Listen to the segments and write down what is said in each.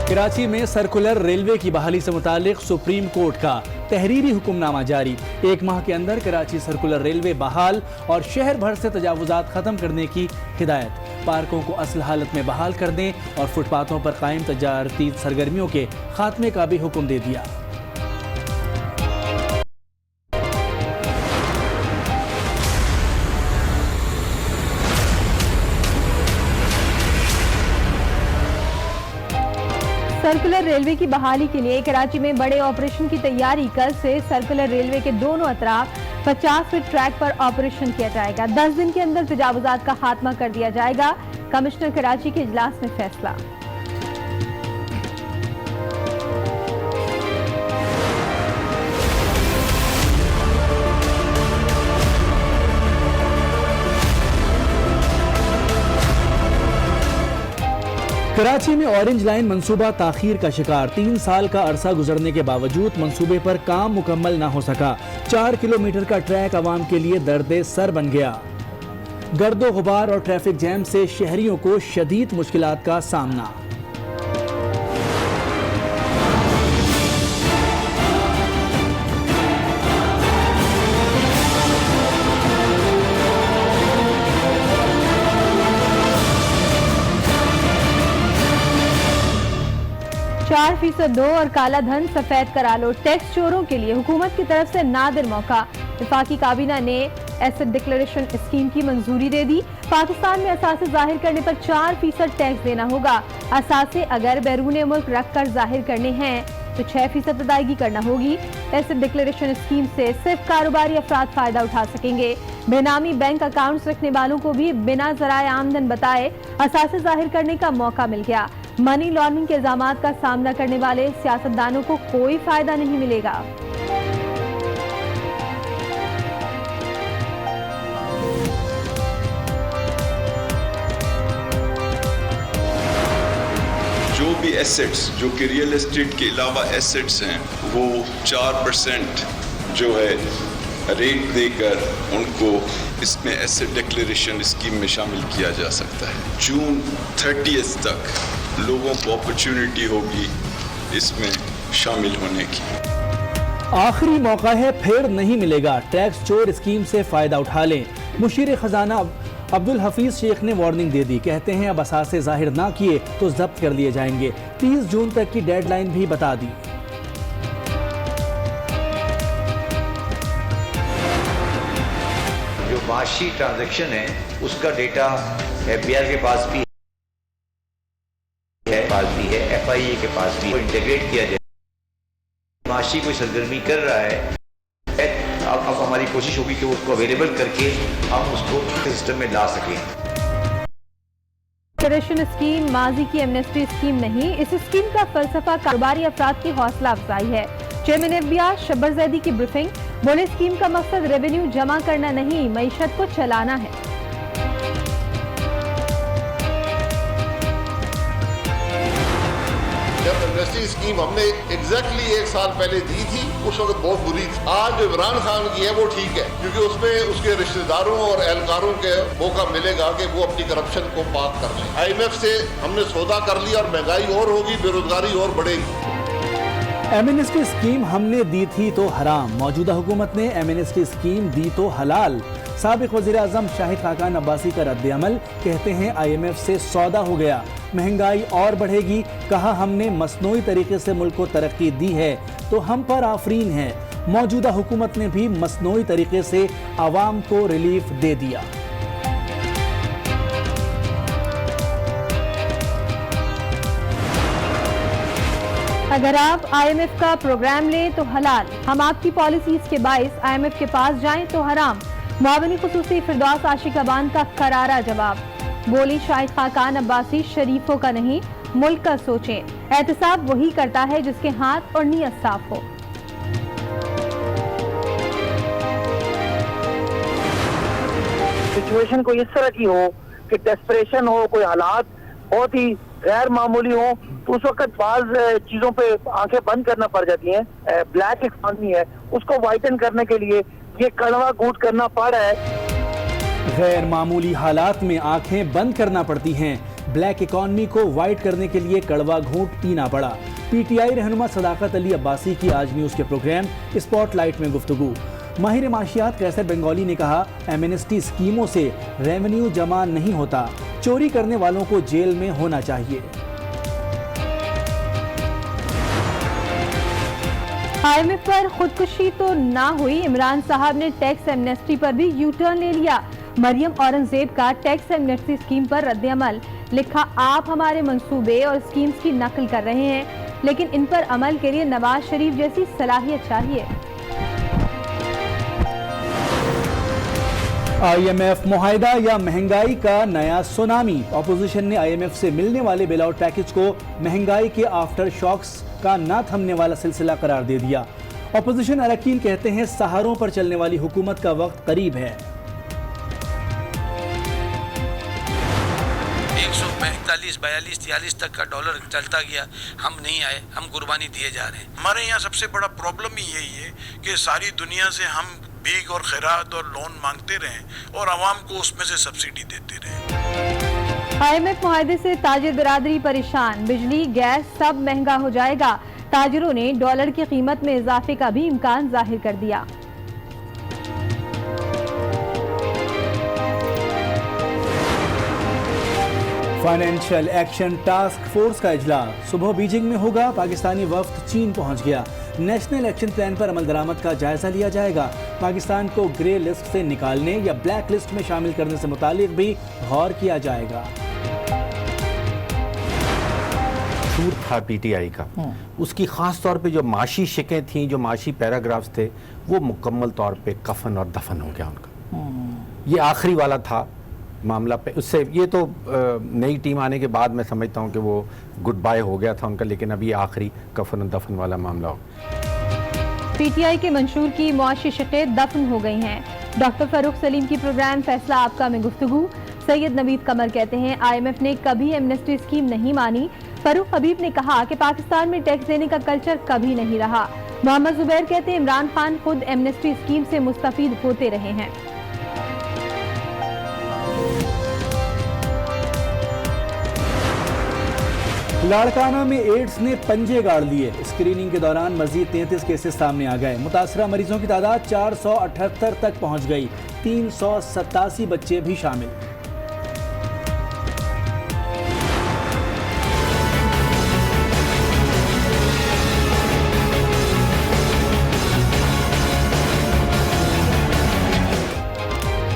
कराची में circular railway की बहाली से मुतालिक सुप्रीम कोर्ट का तहरीरी हुक्मनामा जारी। 1 माह के अंदर कराची सर्कुलर रेलवे बहाल और शहर भर से तजावुजात खत्म करने की हिदायत। पार्कों को असल हालत में बहाल करने और फुटपाथों पर कायम तजारती सरगर्मियों के खात्मे का भी हुक्म दे दिया। सर्कुलर रेलवे की बहाली के लिए कराची में बड़े ऑपरेशन की तैयारी। कल से सर्कुलर रेलवे के दोनों अतराफ 50 फीट ट्रैक पर ऑपरेशन किया जाएगा। 10 दिन के अंदर तजावुजात का खात्मा कर दिया जाएगा। कमिश्नर कराची के इजलास में फैसला। कराची में ऑरेंज लाइन मंसूबा ताखीर का शिकार। 3 साल का अरसा गुजरने के बावजूद मंसूबे पर काम मुकम्मल न हो सका। 4 किलोमीटर का ट्रैक आवाम के लिए दर्दे सर बन गया। गर्दो गुबार और ट्रैफिक जैम से शहरियों को शदीद मुश्किलात का सामना। चार फीसद दो और काला धन सफेद करा लो। टैक्स चोरों के लिए हुकूमत की तरफ से नादिर मौका। वफाकी काबीना ने एसेट डिक्लेरेशन स्कीम की मंजूरी दे दी। पाकिस्तान में असासे जाहिर करने पर 4% टैक्स देना होगा। असासे अगर बैरून मुल्क रख कर जाहिर करने हैं तो 6% अदायगी करना होगी। एसेट डिक्लेरेशन स्कीम से सिर्फ कारोबारी अफराद फायदा उठा सकेंगे। बेनामी बैंक अकाउंट्स रखने वालों को भी बिना जराए आमदन बताए असासे जाहिर करने का मौका मिल गया। मनी लॉन्ड्रिंग के इल्जामात का सामना करने वाले सियासतदानों को कोई फायदा नहीं मिलेगा। जो भी एसेट्स जो कि रियल एस्टेट के अलावा एसेट्स हैं वो 4% जो है रेट देकर उनको इसमें एसेट डिक्लेरेशन स्कीम में शामिल किया जा सकता है। जून 30 तक लोगों को अपॉर्चुनिटी होगी इसमें शामिल होने की। आखिरी मौका है, फिर नहीं मिलेगा। टैक्स चोर स्कीम से फायदा उठा लें। मुशीर खजाना अब्दुल हफीज शेख ने वार्निंग दे दी। कहते हैं अब असासे जाहिर ना किए तो जब्त कर लिए जाएंगे। 30 जून तक की डेडलाइन भी बता दी। जो माशी ट्रांजैक्शन है उसका डेटा FBI के पास भी है, FIA के पास भी इंटीग्रेट किया जाए। माशी कोई सरगर्मी कर रहा है, अब हमारी कोशिश होगी कि उसको अवेलेबल करके हम उसको सिस्टम में ला सकें। डिक्लेरेशन स्कीम माजी की एमनेस्टी स्कीम नहीं। इस स्कीम का फलसफा कारोबारी अफराद की हौसला अफजाई है। चेयरमैन FBI शब्बर जैदी की ब्रीफिंग। बोले स्कीम का मकसद रेवेन्यू जमा करना नहीं, मईशत को चलाना है। जब एमनेस्टी स्कीम हमने एग्जैक्टली 1 साल पहले दी थी उस वक्त बहुत बुरी थी। आज जो इमरान खान की है वो ठीक है, क्योंकि उसमें उसके रिश्तेदारों और एहलकारों के मौका मिलेगा कि वो अपनी करप्शन को पाक कर लें। IMF से हमने सौदा कर लिया और महंगाई और होगी, बेरोजगारी और बढ़ेगी। एमनेस्टी स्कीम हमने दी थी तो हराम, मौजूदा हुकूमत ने एमनेस्टी स्कीम दी तो हलाल। साबिक वज़ीर आज़म शाहिद खाकान अब्बासी का रद्द अमल। कहते हैं IMF से सौदा हो गया, महंगाई और बढ़ेगी। कहा हमने मसनूई तरीके से मुल्क को तरक्की दी है तो हम पर आफरीन है। मौजूदा हुकूमत ने भी मसनूई तरीके से आवाम को रिलीफ दे दिया। अगर आप IMF का प्रोग्राम लें तो हलाल, हम आपकी पॉलिसीज के बाइस IMF के पास जाएं तो हराम। मुआविनी खुसूसी फिरदौस आशिकाबान का करारा जवाब। बोली शाहिद खाकान अब्बासी शरीफों का नहीं मुल्क का सोचें। एहतसाब वही करता है जिसके हाथ और नीयत साफ हो। सिचुएशन कोई इस तरह की हो कि डेस्परेशन हो, कोई हालात बहुत ही गैर मामूली हो, तो उस वक्त बाज चीजों पे आंखें बंद करना पड़ जाती हैं। ब्लैक इकॉनमी है, उसको वाइटन करने के लिए ये कड़वा घूट करना पड़ रहा है। गैर मामूली हालात में आंखें बंद करना पड़ती हैं। ब्लैक इकॉनमी को वाइट करने के लिए कड़वा घूंट पीना पड़ा। पीटीआई रहनुमा सदाकत अली अब्बासी की आज न्यूज़ के प्रोग्राम स्पॉटलाइट में गुफ्तगू। माहिर माशियात कैसर बंगाली ने कहा, एमनेस्टी स्कीमों से रेवेन्यू जमा नहीं होता, चोरी करने वालों को जेल में होना चाहिए। IMF पर खुदकुशी तो ना हुई, इमरान साहब ने टैक्स एमनेस्टी पर भी यू टर्न ले लिया। मरियम औरंगजेब का टैक्स एमनेस्टी स्कीम पर रद्द-ए-अमल, लिखा आप हमारे मंसूबे और स्कीम्स की नकल कर रहे हैं, लेकिन इन पर अमल के लिए नवाज शरीफ जैसी सलाहियत चाहिए। IMF मुआहिदा या महंगाई का नया सुनामी। अपोजिशन ने IMF से मिलने वाले बेल आउट पैकेज को महंगाई के आफ्टर शॉक्स का ना थमने वाला सिलसिला करार दे दिया। अपोजिशन अरकान कहते हैं सहारों पर चलने वाली हुकूमत का वक्त करीब है। 145, 42, 43 तक का डॉलर चलता गया, हम नहीं आए, हम कुर्बानी दिए जा रहे हैं। हमारे यहाँ सबसे बड़ा प्रॉब्लम ही यही है कि सारी दुनिया से हम भीख और खैरात और लोन मांगते रहें और आवाम को उसमें से सब्सिडी देते रहें। IMF मुआहदे से ताजिर बिरादरी परेशान, बिजली गैस सब महंगा हो जाएगा। ताजिरों ने डॉलर की कीमत में इजाफे का भी इम्कान जाहिर कर दिया। फाइनेंशियल एक्शन टास्क फोर्स का इजलास सुबह बीजिंग में होगा। पाकिस्तानी वफ्द चीन पहुंच गया। नेशनल एक्शन प्लान पर अमल दरामद का जायजा लिया जाएगा। पाकिस्तान को ग्रे लिस्ट से निकालने या ब्लैक लिस्ट में शामिल करने से मुतालिक भी गौर किया जाएगा। शूर था पीटीआई का, उसकी खास तौर पे जो माशी शिकें थीं, जो माशी पैराग्राफ्स थे, वो मुकम्मल तौर पे कफन और दफन हो गया उनका। ये आखिरी वाला था मामला पे, उससे ये तो नई टीम आने के बाद मैं समझता हूँ कि वो गुड बाय हो गया था उनका, लेकिन अभी आखिरी कफन और दफन वाला मामला हो। पीटीआई के मंशूर की मुआशी शिकें दफन हो गई हैं। डॉक्टर फारूक सलीम की प्रोग्राम फैसला आपका में गुफ्तगू। सैयद नवीद कमर कहते हैं IMF ने कभी एमनेस्टी स्कीम नहीं मानी। फारूक हबीब ने कहा कि पाकिस्तान में टैक्स देने का कल्चर कभी नहीं रहा। मोहम्मद जुबैर कहते हैं इमरान खान खुद एमनेस्टी स्कीम से मुस्तफीद होते रहे हैं। लाड़काना में एड्स ने पंजे गाड़ लिए। स्क्रीनिंग के दौरान मजीद 33 केसेस सामने आ गए। मुतासरा मरीजों की तादाद 478 तक पहुंच गई। 387 बच्चे भी शामिल।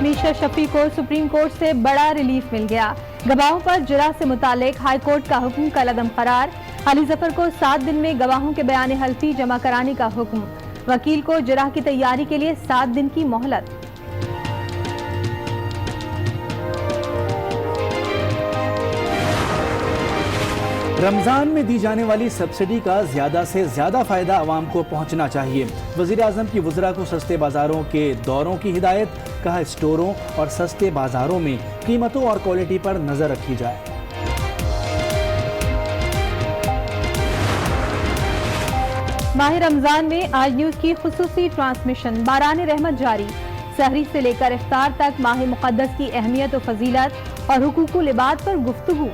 मीशा शफी को सुप्रीम कोर्ट से बड़ा रिलीफ मिल गया। गवाहों पर जुर्म से मुतालिक हाई कोर्ट का हुक्म कलअदम करार। अली जफर को 7 दिन में गवाहों के बयान हल्फी जमा कराने का हुक्म। वकील को जुर्म की तैयारी के लिए 7 दिन की मोहलत। रमजान में दी जाने वाली सब्सिडी का ज्यादा से ज्यादा फायदा आवाम को पहुंचना चाहिए। वजीर आजम की वज़रा को सस्ते बाजारों के दौरों की हिदायत। कहा, स्टोरों और सस्ते बाजारों में कीमतों और क्वालिटी पर नजर रखी जाए। माह रमजान में आज न्यूज की खुसूसी ट्रांसमिशन। बारान रहमत जारी। सहरी से लेकर इफ्तार तक माह मुक़द्दस की अहमियत और फजीलत और हुकूकुल इबाद पर गुफ्तगू।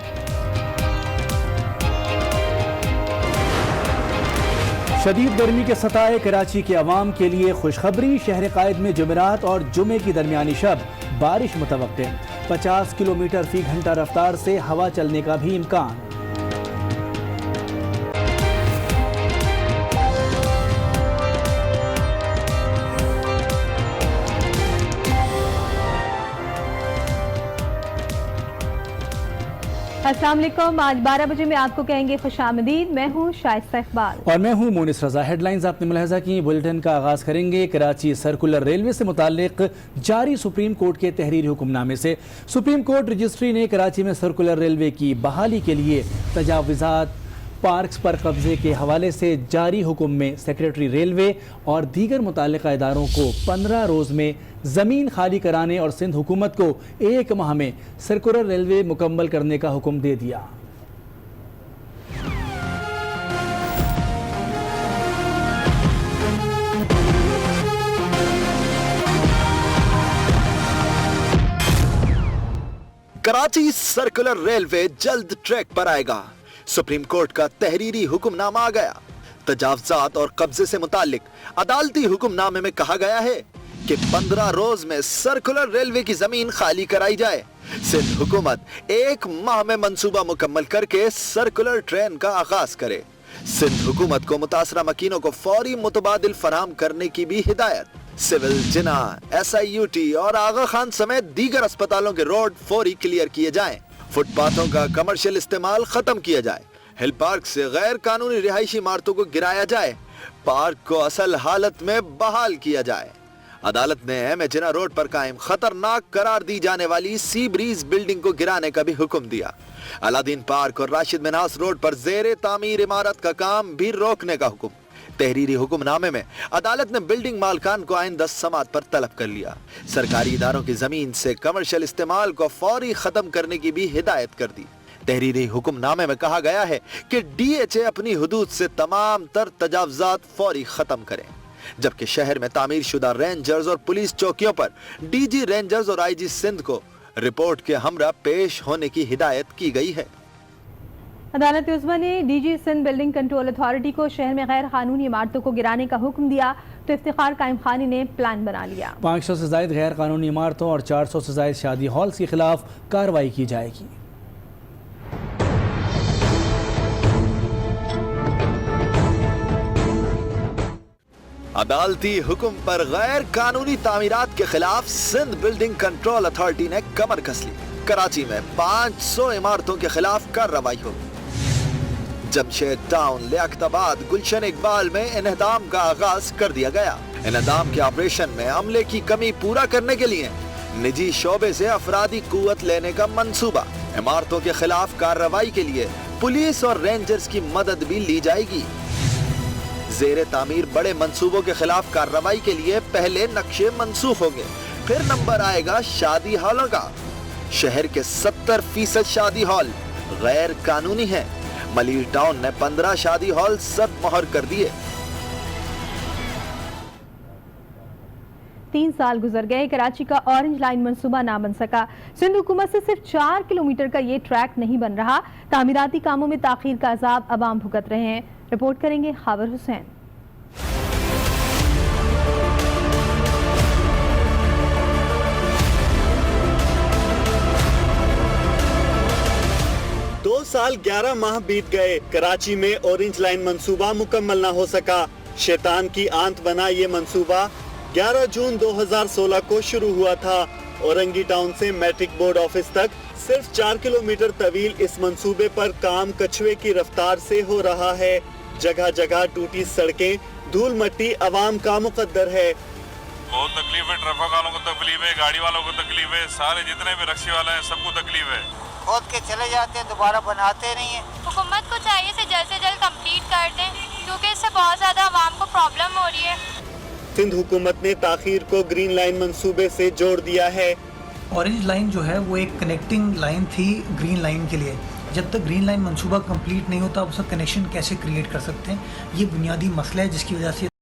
शदीद गर्मी के सताए कराची के अवाम के लिए खुशखबरी। शहर कायद में जुमेरात और जुमे की दरमियानी शब बारिश मुतवक्के। 50 किलोमीटर फी घंटा रफ्तार से हवा चलने का भी इम्कान। अस्सलाम वालेकुम। आज 12 बजे में आपको कहेंगे खुशामदीद। मैं हूँ शाइस्ता इकबाल और मैं हूँ मोनिस रजा। हेडलाइंस आपने मुलाहिजा की। बुलेटिन का आगाज करेंगे कराची सर्कुलर रेलवे से मुताल्लिक जारी सुप्रीम कोर्ट के तहरीरी हुक्मनामे से। सुप्रीम कोर्ट रजिस्ट्री ने कराची में सर्कुलर रेलवे की बहाली के लिए तजावुजात पार्क्स पर कब्जे के हवाले से जारी हुक्म में सेक्रेटरी रेलवे और दीगर मुताल्लिका इदारों को 15 रोज में ज़मीन खाली कराने और सिंध हुकूमत को 1 माह में सर्कुलर रेलवे मुकम्मल करने का हुक्म दे दिया। कराची सर्कुलर रेलवे जल्द ट्रैक पर आएगा। सुप्रीम कोर्ट का तहरीरी हुक्मनामा आ गया। तजावजात और कब्जे से मुतालिक अदालती हुक्मनामे में कहा गया है कि 15 रोज में सर्कुलर रेलवे की जमीन खाली कराई जाए। सिंध हुकूमत 1 माह में मंसूबा मुकम्मल करके सर्कुलर ट्रेन का आगाज करे। सिंध हुकूमत को मुतासरा मकीनों को फौरी मुतबादिल फराहम करने की भी हिदायत। सिविल, जिना, SIUT और आगा खान समेत दीगर अस्पतालों के रोड फौरी क्लियर किए जाएं। फुटपाथों का कमर्शियल इस्तेमाल खत्म किया जाए। हिल पार्क से गैर कानूनी रिहायशी इमारतों को गिराया जाए। पार्क को असल हालत में बहाल किया जाए। अदालत ने M जिना रोड पर कायम खतरनाक करार दी जाने वाली सी ब्रीज बिल्डिंग को गिराने का भी हुक्म दिया। अलादीन पार्क और राशिद मिन्हास रोड पर जेर तामीर इमारत का काम भी रोकने का हुक्म। तहरीरी हुक्मनामे में अदालत ने बिल्डिंग मालकान को आइंदा समात पर तलब कर लिया। सरकारी इदारों की जमीन से कमर्शियल इस्तेमाल को फौरी खत्म करने की भी हिदायत कर दी। तहरीरी हुक्मनामे में कहा गया है कि DHA अपनी हुदूद से तमाम तर तजावजात फौरी खत्म करें, जबकि शहर में तामीर शुदा रेंजर्स और पुलिस चौकियों पर DG रेंजर्स और IG सिंध को रिपोर्ट के हमरा पेश होने की हिदायत की गई है। अदालत उज़्मा ने DG Sindh building control authority को शहर में गैर कानूनी इमारतों को गिराने का हुक्म दिया तो इफ्तिखार कायम खानी ने प्लान बना लिया। 500 से ज्यादा गैर कानूनी इमारतों और 400 से ज्यादा शादी हॉल्स के खिलाफ कार्रवाई की जाएगी। अदालती हुक्म पर गैर कानूनी तामीरात के खिलाफ सिंध बिल्डिंग कंट्रोल अथॉरिटी ने कमर कस ली। कराची में 500 इमारतों के खिलाफ कार्रवाई होगी। जमशेद टाउन, लियाकताबाद, गुलशन इकबाल में इन्हदाम का आगाज कर दिया गया। इन्हदाम के ऑपरेशन में अमले की कमी पूरा करने के लिए निजी शोबे से अफरादी कुव्वत लेने का मंसूबा। इमारतों के खिलाफ कार्रवाई के लिए पुलिस और रेंजर्स की मदद भी ली जाएगी। जेर तामीर बड़े मंसूबों के खिलाफ कार्रवाई के लिए पहले नक्शे मंसूख होंगे, फिर नंबर आएगा शादी हॉलों का। शहर के 70% शादी हॉल गैर कानूनी हैं। मलिर टाउन ने 15 शादी हॉल सब मोहर कर दिए। 3 साल गुजर गए, कराची का ऑरेंज लाइन मंसूबा ना बन सका। सिंध हुकूमत से सिर्फ 4 किलोमीटर का ये ट्रैक नहीं बन रहा। तामीराती कामों में ताखीर का अजाब अवाम भुगत रहे हैं। रिपोर्ट करेंगे खावर हुसैन। दो साल 11 माह बीत गए, कराची में ऑरेंज लाइन मंसूबा मुकम्मल ना हो सका। शैतान की आंत बना ये मंसूबा 11 जून 2016 को शुरू हुआ था। औरंगी टाउन से मैट्रिक बोर्ड ऑफिस तक सिर्फ 4 किलोमीटर तवील इस मंसूबे पर काम कछुए की रफ्तार से हो रहा है। जगह जगह टूटी सड़कें, धूल मट्टी अवाम का मुकद्दर है। बहुत तकलीफ है, ट्रैफिक वालों को तकलीफ है, गाड़ी वालों को तकलीफ है, सारे जितने भी रिक्शे वाले हैं सबको तकलीफ है। खोद के चले जाते हैं, दोबारा बनाते नहीं है। हुकूमत को चाहिए से जल्द कंप्लीट कर दें, क्योंकि इससे बहुत ज्यादा आवाम को प्रॉब्लम हो रही है। सिंध हुकूमत ने ताखीर को ग्रीन लाइन मंसूबे से जोड़ दिया है। ऑरेंज लाइन जो है वो एक कनेक्टिंग लाइन थी ग्रीन लाइन के लिए। जब तक ग्रीन लाइन मंसूबा कंप्लीट नहीं होता, उसका कनेक्शन कैसे क्रिएट कर सकते हैं, ये बुनियादी मसला है जिसकी वजह से